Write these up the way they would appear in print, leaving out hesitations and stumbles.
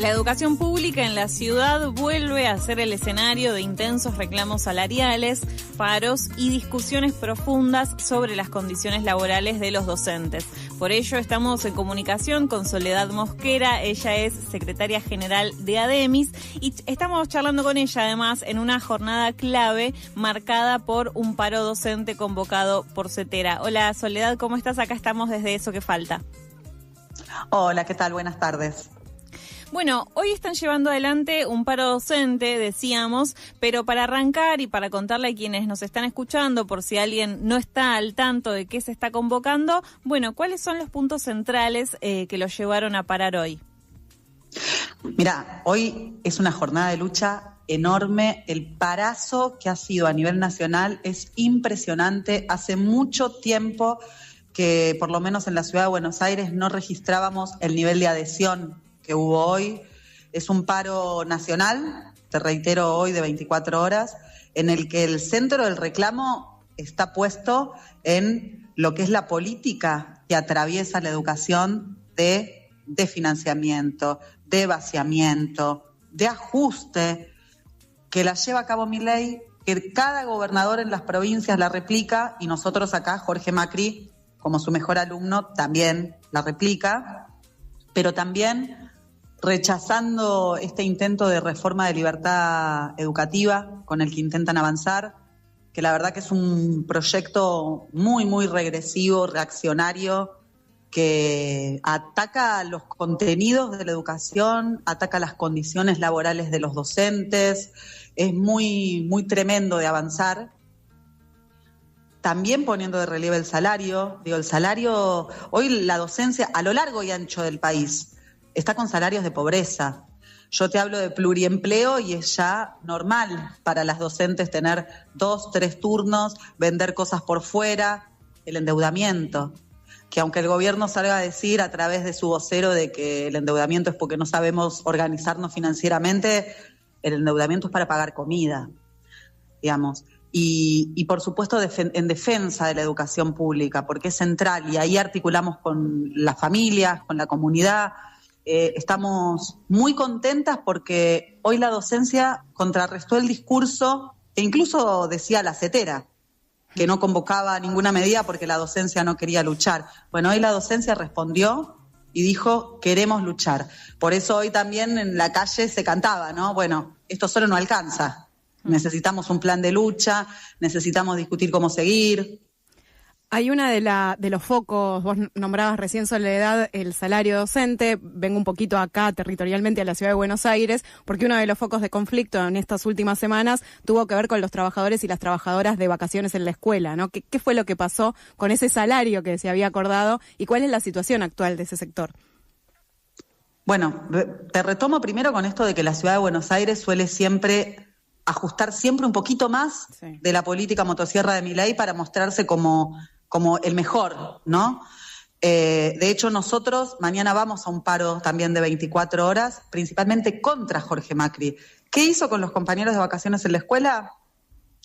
La educación pública en la ciudad vuelve a ser el escenario de intensos reclamos salariales, paros y discusiones profundas sobre las condiciones laborales de los docentes. Por ello estamos en comunicación con Soledad Mosquera, ella es secretaria general de ADEMIS y estamos charlando con ella además en una jornada clave marcada por un paro docente convocado por CETERA. Hola Soledad, ¿cómo estás? Acá estamos desde Eso que Falta. Hola, ¿qué tal? Buenas tardes. Bueno, hoy están llevando adelante un paro docente, decíamos, pero para arrancar y para contarle a quienes nos están escuchando, por si alguien no está al tanto de qué se está convocando, bueno, ¿cuáles son los puntos centrales que los llevaron a parar hoy? Mira, hoy es una jornada de lucha enorme. El parazo que ha sido a nivel nacional es impresionante. Hace mucho tiempo que, por lo menos en la ciudad de Buenos Aires, no registrábamos el nivel de adhesión que hubo hoy. Es un paro nacional, te reitero, hoy de 24 horas, en el que el centro del reclamo está puesto en lo que es la política que atraviesa la educación de financiamiento, de vaciamiento, de ajuste, que la lleva a cabo Milei, que cada gobernador en las provincias la replica, y nosotros acá, Jorge Macri, como su mejor alumno, también la replica, pero también rechazando este intento de reforma de libertad educativa con el que intentan avanzar, que la verdad que es un proyecto muy, muy regresivo, reaccionario, que ataca los contenidos de la educación, ataca las condiciones laborales de los docentes, es muy, muy tremendo de avanzar. También poniendo de relieve el salario. Digo, el salario, hoy la docencia a lo largo y ancho del país está con salarios de pobreza. Yo te hablo de pluriempleo y es ya normal para las docentes tener 2, 3 turnos, vender cosas por fuera, el endeudamiento. Que aunque el gobierno salga a decir a través de su vocero de que el endeudamiento es porque no sabemos organizarnos financieramente, el endeudamiento es para pagar comida, digamos. Y por supuesto en defensa de la educación pública, porque es central, y ahí articulamos con las familias, con la comunidad. Estamos muy contentas porque hoy la docencia contrarrestó el discurso e incluso decía la CETERA, que no convocaba ninguna medida porque la docencia no quería luchar. Bueno, hoy la docencia respondió y dijo, queremos luchar. Por eso hoy también en la calle se cantaba, ¿no? Bueno, esto solo no alcanza. Necesitamos un plan de lucha, necesitamos discutir cómo seguir. Hay una de los focos, vos nombrabas recién, Soledad, el salario docente. Vengo un poquito acá territorialmente a la ciudad de Buenos Aires, porque uno de los focos de conflicto en estas últimas semanas tuvo que ver con los trabajadores y las trabajadoras de vacaciones en la escuela, ¿no? ¿Qué fue lo que pasó con ese salario que se había acordado y cuál es la situación actual de ese sector? Bueno, te retomo primero con esto de que la ciudad de Buenos Aires suele siempre ajustar siempre un poquito más de la política motosierra de Milei para mostrarse como el mejor, ¿no? De hecho, nosotros mañana vamos a un paro también de 24 horas, principalmente contra Jorge Macri. ¿Qué hizo con los compañeros de vacaciones en la escuela?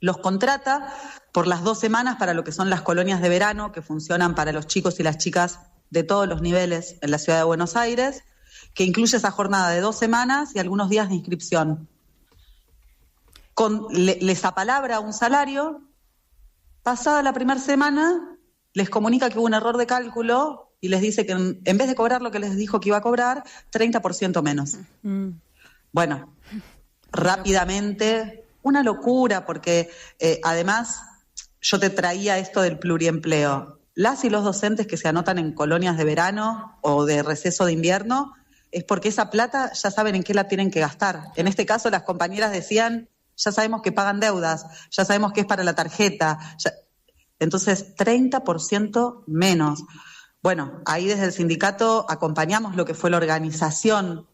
Los contrata por las 2 semanas para lo que son las colonias de verano, que funcionan para los chicos y las chicas de todos los niveles en la ciudad de Buenos Aires, que incluye esa jornada de 2 semanas y algunos días de inscripción. Les apalabra un salario. Pasada la primera semana, les comunica que hubo un error de cálculo y les dice que en vez de cobrar lo que les dijo que iba a cobrar, 30% menos. Bueno, rápidamente, una locura, porque además yo te traía esto del pluriempleo. Las y los docentes que se anotan en colonias de verano o de receso de invierno, es porque esa plata ya saben en qué la tienen que gastar. En este caso, las compañeras decían, ya sabemos que pagan deudas, ya sabemos que es para la tarjeta. Entonces, 30% menos. Bueno, ahí desde el sindicato acompañamos lo que fue la organización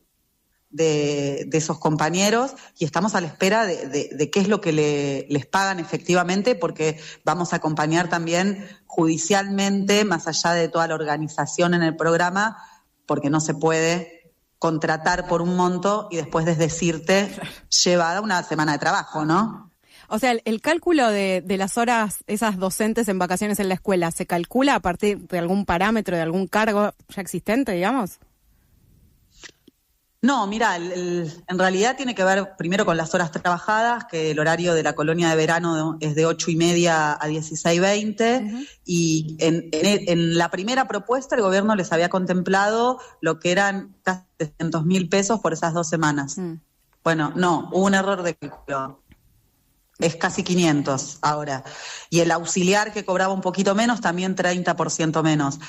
de esos compañeros y estamos a la espera de qué es lo que les pagan efectivamente, porque vamos a acompañar también judicialmente, más allá de toda la organización en el programa, porque no se puede contratar por un monto y después desdecirte llevada una semana de trabajo, ¿no? O sea, el cálculo de las horas, esas docentes en vacaciones en la escuela, ¿se calcula a partir de algún parámetro, de algún cargo ya existente, digamos? No, mira, en realidad tiene que ver primero con las horas trabajadas, que el horario de la colonia de verano es de 8:30 a 16:20, y en la primera propuesta el gobierno les había contemplado lo que eran casi 300.000 pesos por esas 2 semanas. Bueno, no, hubo un error de cálculo. Es casi 500 ahora. Y el auxiliar que cobraba un poquito menos, también 30% menos.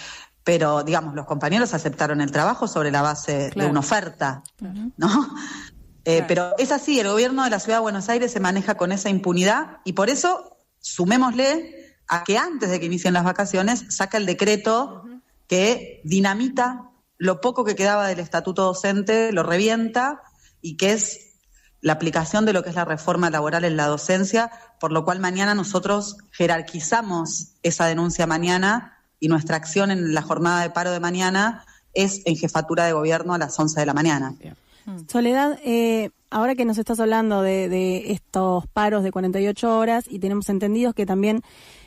Pero, digamos, los compañeros aceptaron el trabajo sobre la base de una oferta, ¿no? Pero es así, el gobierno de la Ciudad de Buenos Aires se maneja con esa impunidad y por eso, sumémosle a que antes de que inicien las vacaciones, saca el decreto que dinamita lo poco que quedaba del estatuto docente, lo revienta, y que es la aplicación de lo que es la reforma laboral en la docencia, por lo cual mañana nosotros jerarquizamos esa denuncia mañana, y nuestra acción en la jornada de paro de mañana es en jefatura de gobierno a las 11 de la mañana. Soledad, ahora que nos estás hablando de estos paros de 48 horas y tenemos entendidos que también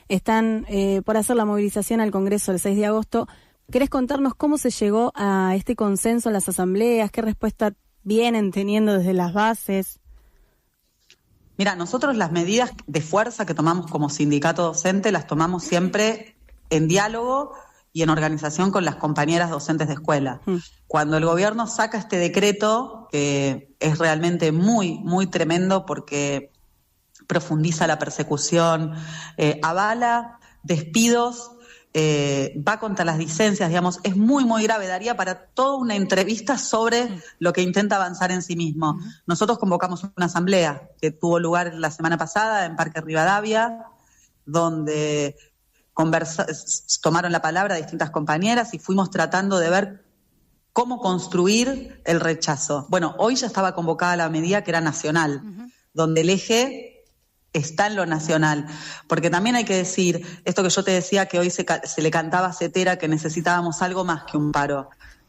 están por hacer la movilización al Congreso el 6 de agosto, ¿querés contarnos cómo se llegó a este consenso en las asambleas? ¿Qué respuesta vienen teniendo desde las bases? Mira, nosotros las medidas de fuerza que tomamos como sindicato docente las tomamos siempre en diálogo y en organización con las compañeras docentes de escuela. Cuando el gobierno saca este decreto, que es realmente muy, muy tremendo porque profundiza la persecución, avala despidos, va contra las licencias, digamos, es muy, muy grave, daría para toda una entrevista sobre lo que intenta avanzar en sí mismo. Nosotros convocamos una asamblea que tuvo lugar la semana pasada en Parque Rivadavia, donde tomaron la palabra distintas compañeras y fuimos tratando de ver cómo construir el rechazo. Bueno, hoy ya estaba convocada la medida que era nacional, donde el eje está en lo nacional, porque también hay que decir, esto que yo te decía que hoy se le cantaba a Cetera que necesitábamos algo más que un paro,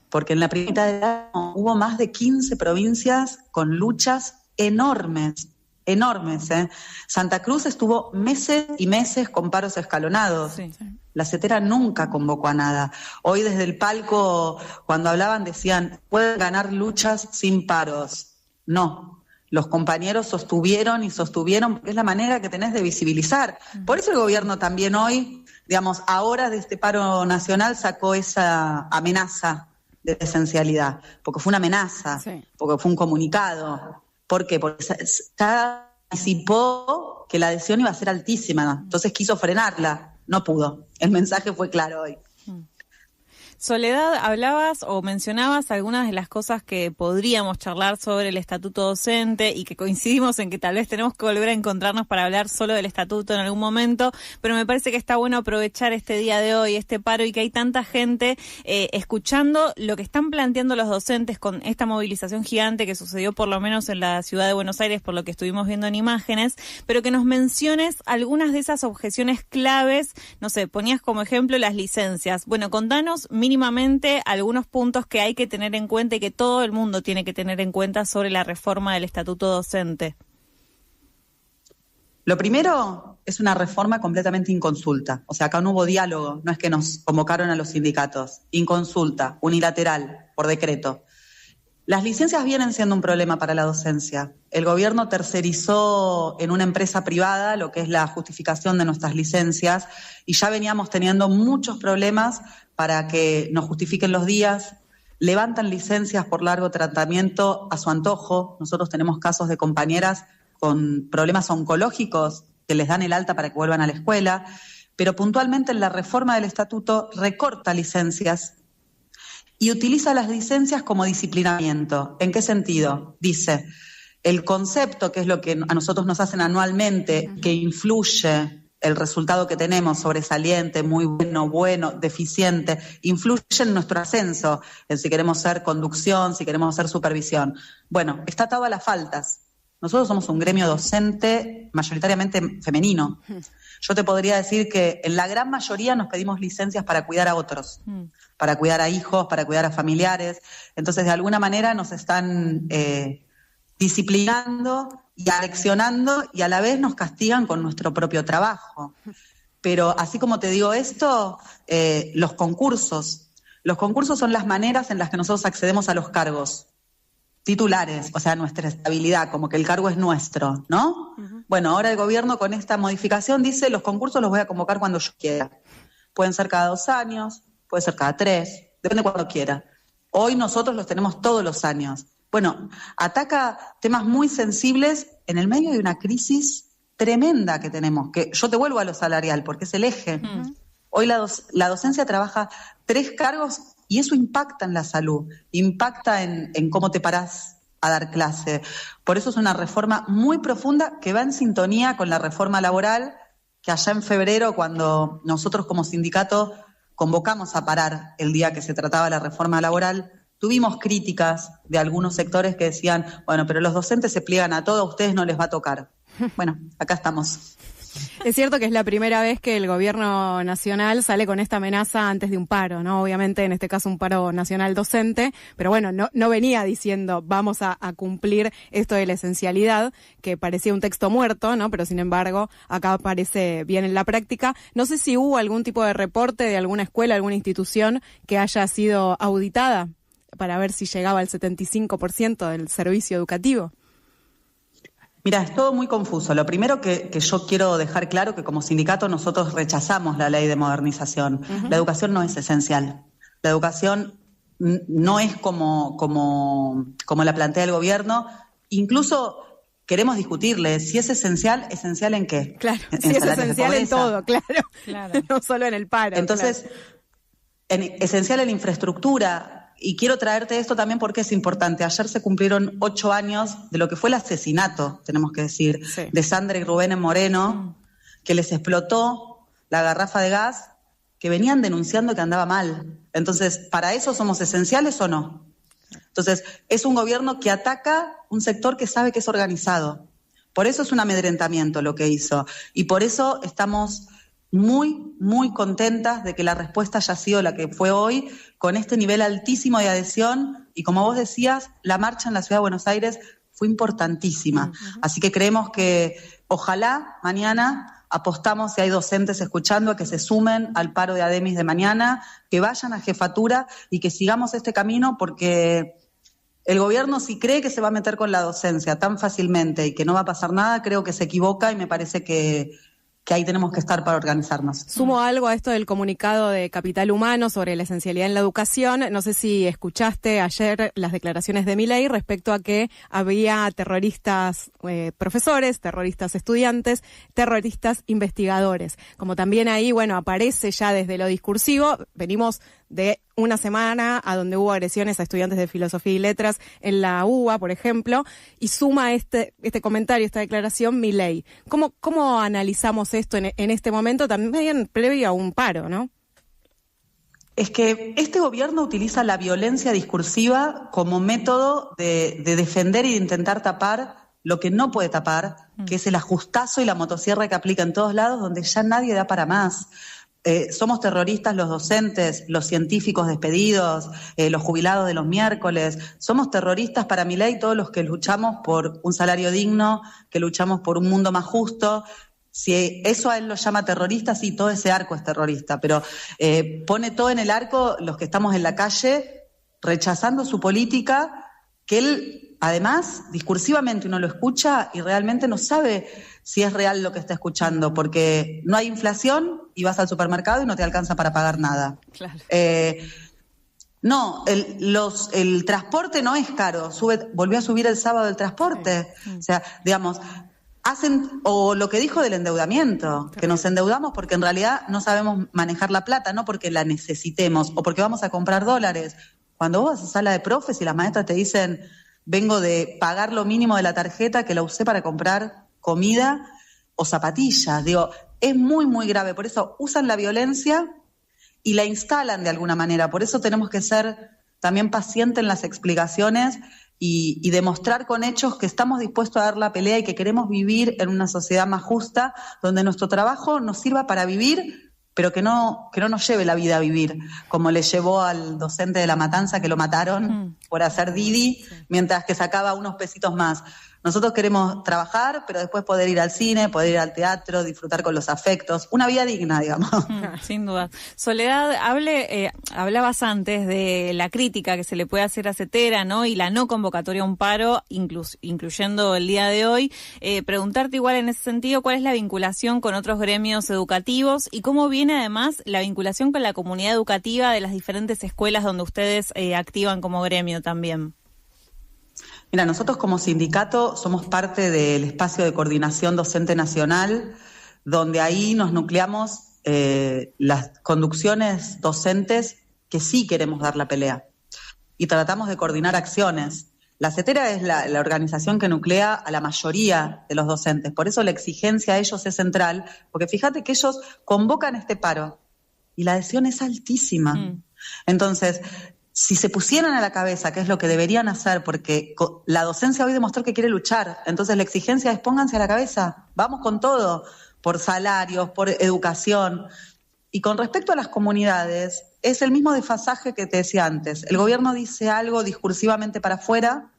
porque en la primera mitad del año hubo más de 15 provincias con luchas enormes. Santa Cruz estuvo meses y meses con paros escalonados. La Cetera nunca convocó a nada. Hoy desde el palco, cuando hablaban, decían, pueden ganar luchas sin paros. No, los compañeros sostuvieron, porque es la manera que tenés de visibilizar. Por eso el gobierno también hoy, digamos, ahora de este paro nacional sacó esa amenaza de esencialidad, porque fue una amenaza, porque fue un comunicado. ¿Por qué? Porque anticipó que la adhesión iba a ser altísima, entonces quiso frenarla, no pudo. El mensaje fue claro hoy. Soledad, hablabas o mencionabas algunas de las cosas que podríamos charlar sobre el estatuto docente y que coincidimos en que tal vez tenemos que volver a encontrarnos para hablar solo del estatuto en algún momento, pero me parece que está bueno aprovechar este día de hoy, este paro, y que hay tanta gente escuchando lo que están planteando los docentes con esta movilización gigante que sucedió por lo menos en la ciudad de Buenos Aires, por lo que estuvimos viendo en imágenes, pero que nos menciones algunas de esas objeciones claves. No sé, ponías como ejemplo las licencias. Bueno, contanos mínimamente algunos puntos que hay que tener en cuenta y que todo el mundo tiene que tener en cuenta sobre la reforma del estatuto docente. Lo primero es una reforma completamente inconsulta. O sea, acá no hubo diálogo, no es que nos convocaron a los sindicatos. Inconsulta, unilateral, por decreto. Las licencias vienen siendo un problema para la docencia. El gobierno tercerizó en una empresa privada lo que es la justificación de nuestras licencias y ya veníamos teniendo muchos problemas para que nos justifiquen los días. Levantan licencias por largo tratamiento a su antojo. Nosotros tenemos casos de compañeras con problemas oncológicos que les dan el alta para que vuelvan a la escuela, pero puntualmente en la reforma del estatuto recorta licencias y utiliza las licencias como disciplinamiento. ¿En qué sentido? Dice, el concepto, que es lo que a nosotros nos hacen anualmente, que influye el resultado que tenemos, sobresaliente, muy bueno, deficiente, influye en nuestro ascenso, en si queremos ser conducción, si queremos ser supervisión. Bueno, está atado a las faltas. Nosotros somos un gremio docente mayoritariamente femenino. Yo te podría decir que en la gran mayoría nos pedimos licencias para cuidar a otros, para cuidar a hijos, para cuidar a familiares. Entonces, de alguna manera nos están disciplinando y aleccionando y a la vez nos castigan con nuestro propio trabajo. Pero así como te digo esto, los concursos son las maneras en las que nosotros accedemos a los cargos. titulares, o sea, nuestra estabilidad, como que el cargo es nuestro, ¿no? Bueno, ahora el gobierno con esta modificación dice, los concursos los voy a convocar cuando yo quiera. Pueden ser cada 2 años, puede ser cada 3, depende cuando quiera. Hoy nosotros los tenemos todos los años. Bueno, ataca temas muy sensibles en el medio de una crisis tremenda que tenemos, que yo te vuelvo a lo salarial, porque es el eje. Hoy la docencia trabaja 3 cargos y eso impacta en la salud, impacta en cómo te parás a dar clase. Por eso es una reforma muy profunda que va en sintonía con la reforma laboral, que allá en febrero, cuando nosotros como sindicato convocamos a parar el día que se trataba la reforma laboral, tuvimos críticas de algunos sectores que decían, bueno, pero los docentes se pliegan a todo, a ustedes no les va a tocar. Bueno, acá estamos. Es cierto que es la primera vez que el gobierno nacional sale con esta amenaza antes de un paro, ¿no? Obviamente, en este caso, un paro nacional docente, pero bueno, no venía diciendo vamos a cumplir esto de la esencialidad, que parecía un texto muerto, ¿no? Pero sin embargo, acá aparece bien en la práctica. No sé si hubo algún tipo de reporte de alguna escuela, alguna institución que haya sido auditada para ver si llegaba al 75% del servicio educativo. Mira, es todo muy confuso. Lo primero que yo quiero dejar claro que como sindicato nosotros rechazamos la ley de modernización. La educación no es esencial. La educación no es como la plantea el gobierno. Incluso queremos discutirle si es esencial, ¿esencial en qué? Claro, si es esencial en todo, claro. No solo en el paro. Entonces, esencial en la infraestructura. Y quiero traerte esto también porque es importante. Ayer se cumplieron 8 años de lo que fue el asesinato, tenemos que decir, de Sandra y Rubén en Moreno, que les explotó la garrafa de gas, que venían denunciando que andaba mal. Entonces, ¿para eso somos esenciales o no? Entonces, es un gobierno que ataca un sector que sabe que es organizado. Por eso es un amedrentamiento lo que hizo. Y por eso estamos muy, muy contentas de que la respuesta haya sido la que fue hoy, con este nivel altísimo de adhesión, y como vos decías, la marcha en la Ciudad de Buenos Aires fue importantísima. Así que creemos que ojalá mañana apostamos, si hay docentes escuchando, a que se sumen al paro de ADEMIS de mañana, que vayan a jefatura y que sigamos este camino, porque el gobierno, si cree que se va a meter con la docencia tan fácilmente y que no va a pasar nada, creo que se equivoca, y me parece que ahí tenemos que estar para organizarnos. Sumo algo a esto del comunicado de Capital Humano sobre la esencialidad en la educación. No sé si escuchaste ayer las declaraciones de Milei respecto a que había terroristas profesores, terroristas estudiantes, terroristas investigadores. Como también ahí, bueno, aparece ya desde lo discursivo, venimos de una semana a donde hubo agresiones a estudiantes de filosofía y letras en la UBA, por ejemplo, y suma este comentario, esta declaración, Milei. ¿Cómo analizamos esto en este momento, también previo a un paro, no? Es que este gobierno utiliza la violencia discursiva como método de defender y de intentar tapar lo que no puede tapar, que es el ajustazo y la motosierra que aplica en todos lados, donde ya nadie da para más. Somos terroristas los docentes, los científicos despedidos, los jubilados de los miércoles. Somos terroristas para Milei todos los que luchamos por un salario digno, que luchamos por un mundo más justo. Si eso a él lo llama terrorista, sí, todo ese arco es terrorista, pero pone todo en el arco los que estamos en la calle rechazando su política, que él, además, discursivamente uno lo escucha y realmente no sabe si es real lo que está escuchando, porque no hay inflación y vas al supermercado y no te alcanza para pagar nada. Claro. No, el transporte no es caro, volvió a subir el sábado el transporte. Sí. O sea, digamos, o lo que dijo del endeudamiento, que nos endeudamos porque en realidad no sabemos manejar la plata, no porque la necesitemos o porque vamos a comprar dólares. Cuando vos vas a sala de profes y las maestras te dicen, vengo de pagar lo mínimo de la tarjeta que la usé para comprar comida o zapatillas, digo, es muy, muy grave. Por eso usan la violencia y la instalan de alguna manera. Por eso tenemos que ser también pacientes en las explicaciones y demostrar con hechos que estamos dispuestos a dar la pelea y que queremos vivir en una sociedad más justa, donde nuestro trabajo nos sirva para vivir, pero que no nos lleve la vida a vivir, como le llevó al docente de La Matanza, que lo mataron por hacer Didi, mientras que sacaba unos pesitos más. Nosotros queremos trabajar, pero después poder ir al cine, poder ir al teatro, disfrutar con los afectos, una vida digna, digamos. Sin duda. Soledad, hablabas antes de la crítica que se le puede hacer a CETERA, ¿no? Y la no convocatoria a un paro, incluyendo el día de hoy. Preguntarte igual en ese sentido, ¿cuál es la vinculación con otros gremios educativos y cómo viene además la vinculación con la comunidad educativa de las diferentes escuelas donde ustedes activan como gremio también? Mira, nosotros como sindicato somos parte del espacio de coordinación docente nacional, donde ahí nos nucleamos las conducciones docentes que sí queremos dar la pelea y tratamos de coordinar acciones. La CETERA es la organización que nuclea a la mayoría de los docentes, por eso la exigencia a ellos es central, porque fíjate que ellos convocan este paro y la adhesión es altísima. Entonces, si se pusieran a la cabeza, que es lo que deberían hacer, porque la docencia hoy demostró que quiere luchar, entonces la exigencia es pónganse a la cabeza, vamos con todo, por salarios, por educación. Y con respecto a las comunidades, es el mismo desfasaje que te decía antes. El gobierno dice algo discursivamente para afuera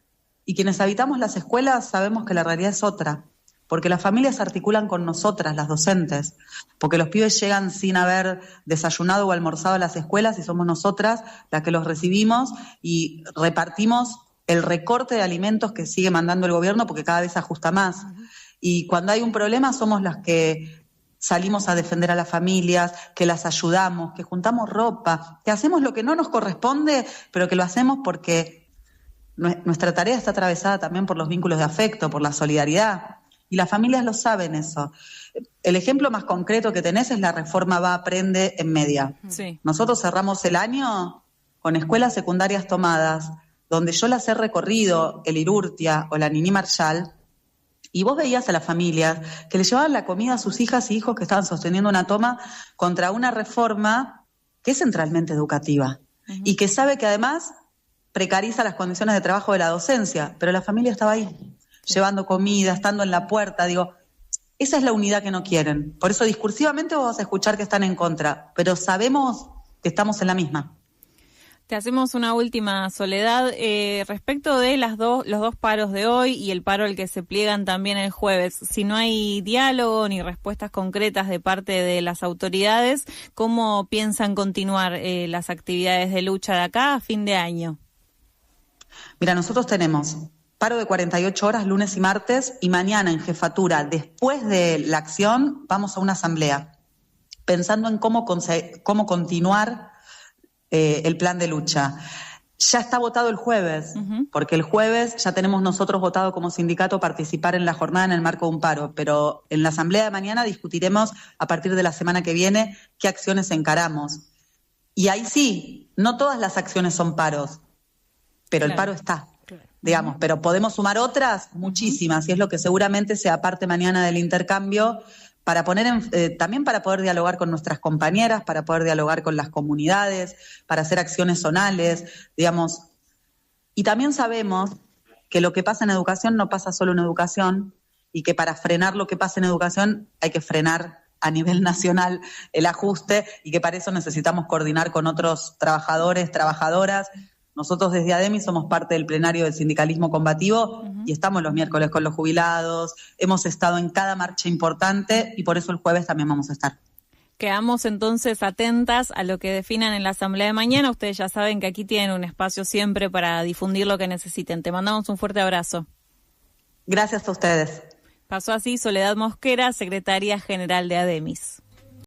y quienes habitamos las escuelas sabemos que la realidad es otra. Porque las familias se articulan con nosotras, las docentes, porque los pibes llegan sin haber desayunado o almorzado a las escuelas y somos nosotras las que los recibimos y repartimos el recorte de alimentos que sigue mandando el gobierno porque cada vez ajusta más. Y cuando hay un problema somos las que salimos a defender a las familias, que las ayudamos, que juntamos ropa, que hacemos lo que no nos corresponde, pero que lo hacemos porque nuestra tarea está atravesada también por los vínculos de afecto, por la solidaridad. Y las familias lo saben eso. El ejemplo más concreto que tenés es la reforma Va Aprende en Media. Sí. Nosotros cerramos el año con escuelas secundarias tomadas, donde yo las he recorrido, el Irurtia o la Nini Marshall, y vos veías a las familias que le llevaban la comida a sus hijas y hijos que estaban sosteniendo una toma contra una reforma que es centralmente educativa y que sabe que además precariza las condiciones de trabajo de la docencia, pero la familia estaba ahí. Llevando comida, estando en la puerta, digo, esa es la unidad que no quieren. Por eso discursivamente vos vas a escuchar que están en contra, pero sabemos que estamos en la misma. Te hacemos una última, Soledad, respecto de los dos paros de hoy y el paro al que se pliegan también el jueves. Si no hay diálogo ni respuestas concretas de parte de las autoridades, ¿cómo piensan continuar las actividades de lucha de acá a fin de año? Mira, nosotros tenemos paro de 48 horas lunes y martes y mañana en jefatura, después de la acción, vamos a una asamblea pensando en cómo continuar el plan de lucha. Ya está votado el jueves, porque el jueves ya tenemos nosotros votado como sindicato participar en la jornada en el marco de un paro, pero en la asamblea de mañana discutiremos a partir de la semana que viene qué acciones encaramos. Y ahí sí, no todas las acciones son paros, pero el paro está. Digamos, pero podemos sumar otras, muchísimas, y es lo que seguramente sea parte mañana del intercambio, para poner también para poder dialogar con nuestras compañeras, para poder dialogar con las comunidades, para hacer acciones zonales, digamos. Y también sabemos que lo que pasa en educación no pasa solo en educación, y que para frenar lo que pasa en educación hay que frenar a nivel nacional el ajuste, y que para eso necesitamos coordinar con otros trabajadores, trabajadoras. Nosotros desde ADEMIS somos parte del plenario del sindicalismo combativo y estamos los miércoles con los jubilados, hemos estado en cada marcha importante y por eso el jueves también vamos a estar. Quedamos entonces atentas a lo que definan en la asamblea de mañana. Ustedes ya saben que aquí tienen un espacio siempre para difundir lo que necesiten. Te mandamos un fuerte abrazo. Gracias a ustedes. Pasó así Soledad Mosquera, secretaria general de ADEMIS.